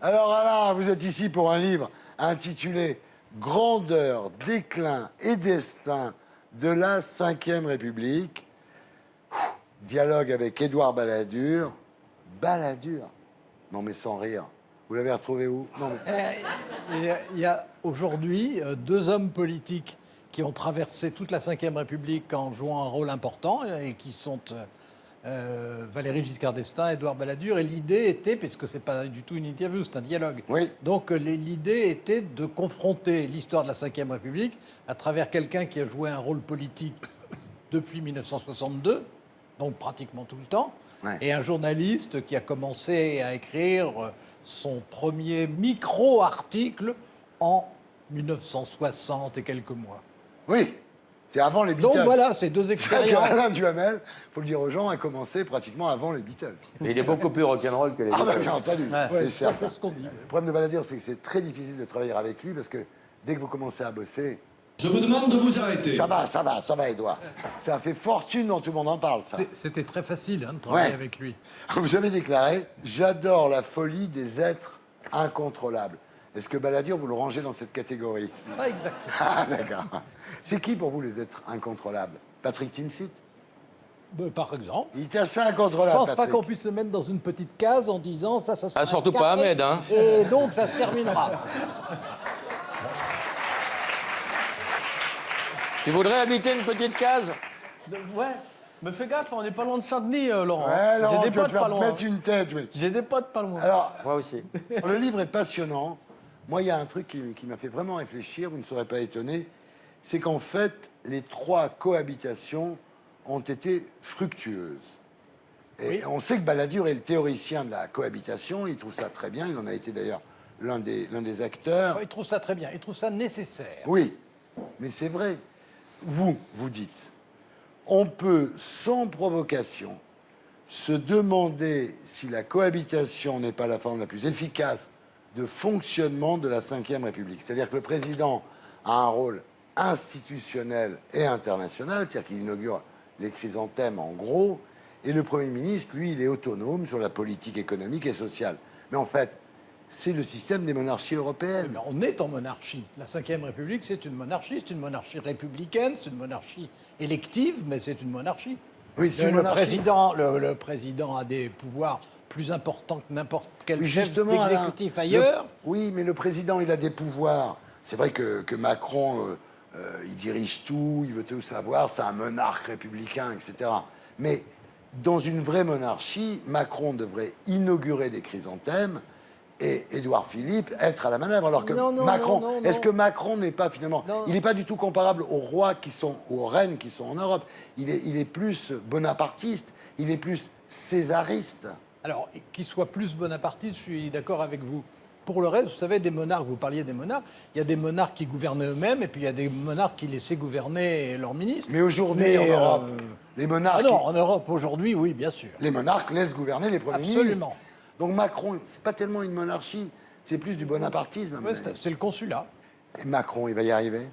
Alors Alain, vous êtes ici pour un livre intitulé « Grandeur, déclin et destin de la Ve République ». Dialogue avec Édouard Balladur. Balladur? Non mais sans rire. Vous l'avez retrouvé où? Non, mais... Il y a aujourd'hui deux hommes politiques qui ont traversé toute la Ve République en jouant un rôle important et qui sont Valéry Giscard d'Estaing et Édouard Balladur. Et l'idée était, puisque ce n'est pas du tout une interview, c'est un dialogue, oui. Donc l'idée était de confronter l'histoire de la Ve République à travers quelqu'un qui a joué un rôle politique depuis 1962, donc pratiquement tout le temps, ouais. Et un journaliste qui a commencé à écrire son premier micro-article en 1960 et quelques mois. Oui, c'est avant les Beatles. Donc voilà, ces deux expériences. Alain Duhamel, il faut le dire aux gens, a commencé pratiquement avant les Beatles. Et il est beaucoup plus rock'n'roll que les Beatles. Ah ben bien entendu, c'est Ça, certain. c'est ce qu'on dit. Le problème de Balladur, c'est que c'est très difficile de travailler avec lui parce que dès que vous commencez à bosser... Je vous demande de vous arrêter. Ça va, Édouard. Ça a fait fortune dont tout le monde en parle, ça. C'était très facile de travailler Ouais. avec lui. Vous avez déclaré « J'adore la folie des êtres incontrôlables ». Est-ce que Balladur, vous le rangez dans cette catégorie? Pas exactement. Ah, d'accord. C'est qui pour vous les êtres incontrôlables? Patrick Timsit? Par exemple. Il était assez Je incontrôlable, pense pas Patrick. qu'on puisse le mettre dans une petite case en disant ça sera Ah, surtout un pas carré, Ahmed, hein. Et donc ça se terminera. Tu voudrais habiter une petite case? Ouais, mais fais gaffe, on n'est pas loin de Saint-Denis, Laurent. Ouais, Laurent, J'ai tu des vas potes te faire pas loin. mettre une tête, oui. J'ai des potes pas loin. Alors, Moi aussi. le livre est passionnant. Moi, il y a un truc qui m'a fait vraiment réfléchir, vous ne serez pas étonné, c'est qu'en fait, les trois cohabitations ont été fructueuses. Et on sait que Balladur est le théoricien de la cohabitation, il trouve ça très bien, il en a été d'ailleurs l'un des acteurs. Il trouve ça très bien, il trouve ça nécessaire. Oui, mais c'est vrai. Vous dites, on peut, sans provocation, se demander si la cohabitation n'est pas la forme la plus efficace de fonctionnement de la Ve République. C'est-à-dire que le président a un rôle institutionnel et international, c'est-à-dire qu'il inaugure les chrysanthèmes en gros, et le Premier ministre, lui, il est autonome sur la politique économique et sociale. Mais en fait, c'est le système des monarchies européennes. Mais on est en monarchie. La Ve République, c'est une monarchie républicaine, c'est une monarchie élective, mais c'est une monarchie. Oui, c'est une Le monarchie. le président a des pouvoirs plus importants que n'importe quel Oui, chef justement, d'exécutif Alain, ailleurs. Oui, mais le président, il a des pouvoirs. C'est vrai que Macron, il dirige tout, il veut tout savoir, c'est un monarque républicain, etc. Mais dans une vraie monarchie, Macron devrait inaugurer des chrysanthèmes et Édouard Philippe être à la manœuvre. Alors que Non, non, Macron, non, non, est-ce non. que Macron n'est pas finalement... Non. Il n'est pas du tout comparable aux rois qui sont, ou aux reines qui sont en Europe. Il est plus bonapartiste, il est plus césariste. Alors, qu'il soit plus bonapartiste, je suis d'accord avec vous. Pour le reste, vous savez, des monarques, vous parliez des monarques, il y a des monarques qui gouvernent eux-mêmes et puis il y a des monarques qui laissaient gouverner leurs ministres. Mais aujourd'hui, en Europe, les monarques... Ah non, en Europe, aujourd'hui, oui, bien sûr. Les monarques laissent gouverner les premiers ministres. Absolument. Donc Macron, c'est pas tellement une monarchie, c'est plus du bonapartisme. à mon Ouais, avis. c'est le consulat. Et Macron, il va y arriver?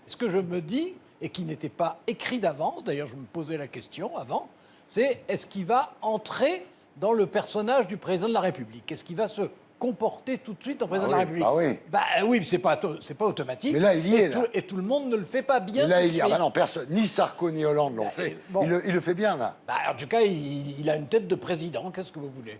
Ce que je me dis, et qui n'était pas écrit d'avance, d'ailleurs je me posais la question avant, c'est est-ce qu'il va entrer dans le personnage du président de la République? Est-ce qu'il va se comporter tout de suite en président de la oui, République? bah oui. Bah oui, c'est pas automatique. Mais là, il y est, là. Et tout le monde ne le fait pas bien. Et là, tout de il y a... suite. bah non, personne, ni Sarko ni Hollande l'ont Bah, fait. bon. Il le fait bien, là. Bah, en tout cas, il a une tête de président, qu'est-ce que vous voulez?